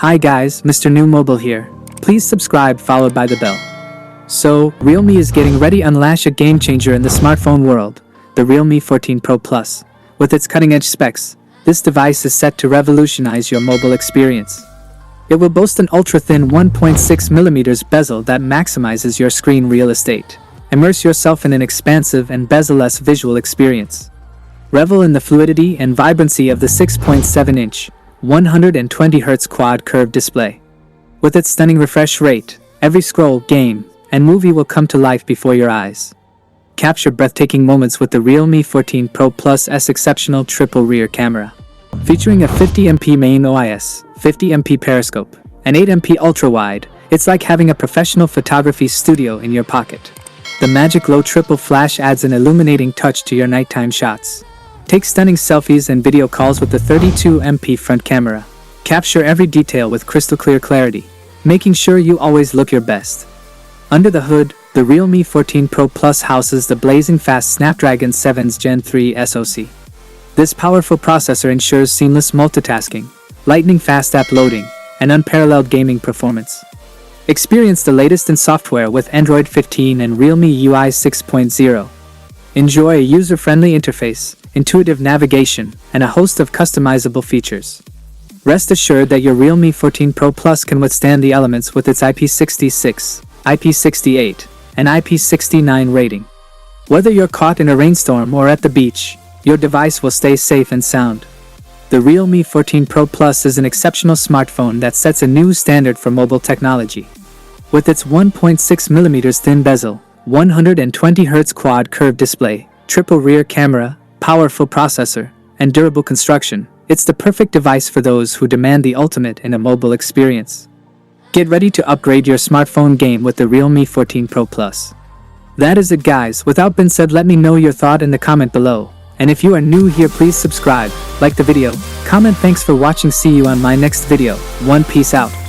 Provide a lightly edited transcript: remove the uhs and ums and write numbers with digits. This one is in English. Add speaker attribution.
Speaker 1: Hi guys, Mrnewmobile here. Please subscribe followed by the bell. So, Realme is getting ready to unleash a game changer in the smartphone world, the Realme 14 Pro Plus. With its cutting-edge specs, this device is set to revolutionize your mobile experience. It will boast an ultra-thin 1.6mm bezel that maximizes your screen real estate. Immerse yourself in an expansive and bezel-less visual experience. Revel in the fluidity and vibrancy of the 6.7-inch, 120Hz quad curved display. With its stunning refresh rate, every scroll, game, and movie will come to life before your eyes. Capture breathtaking moments with the Realme 14 Pro Plus's exceptional triple rear camera. Featuring a 50MP Main OIS, 50MP Periscope, and 8MP ultra-wide, it's like having a professional photography studio in your pocket. The magic low triple flash adds an illuminating touch to your nighttime shots. Take stunning selfies and video calls with the 32MP front camera. Capture every detail with crystal clear clarity, making sure you always look your best. Under the hood, the Realme 14 Pro Plus houses the blazing fast Snapdragon 7's Gen 3 SoC. This powerful processor ensures seamless multitasking, lightning fast app loading, and unparalleled gaming performance. Experience the latest in software with Android 15 and Realme UI 6.0. Enjoy a user-friendly interface, intuitive navigation, and a host of customizable features. Rest assured that your Realme 14 Pro Plus can withstand the elements with its IP66, IP68, and IP69 rating. Whether you're caught in a rainstorm or at the beach, your device will stay safe and sound. The Realme 14 Pro Plus is an exceptional smartphone that sets a new standard for mobile technology. With its 1.6mm thin bezel, 120Hz quad curved display, triple rear camera, powerful processor, and durable construction, it's the perfect device for those who demand the ultimate in a mobile experience. Get ready to upgrade your smartphone game with the Realme 14 Pro Plus. That is it guys, without being said, let me know your thought in the comment below. And if you are new here, please subscribe, like the video, comment. Thanks for watching, see you on my next video. Peace out.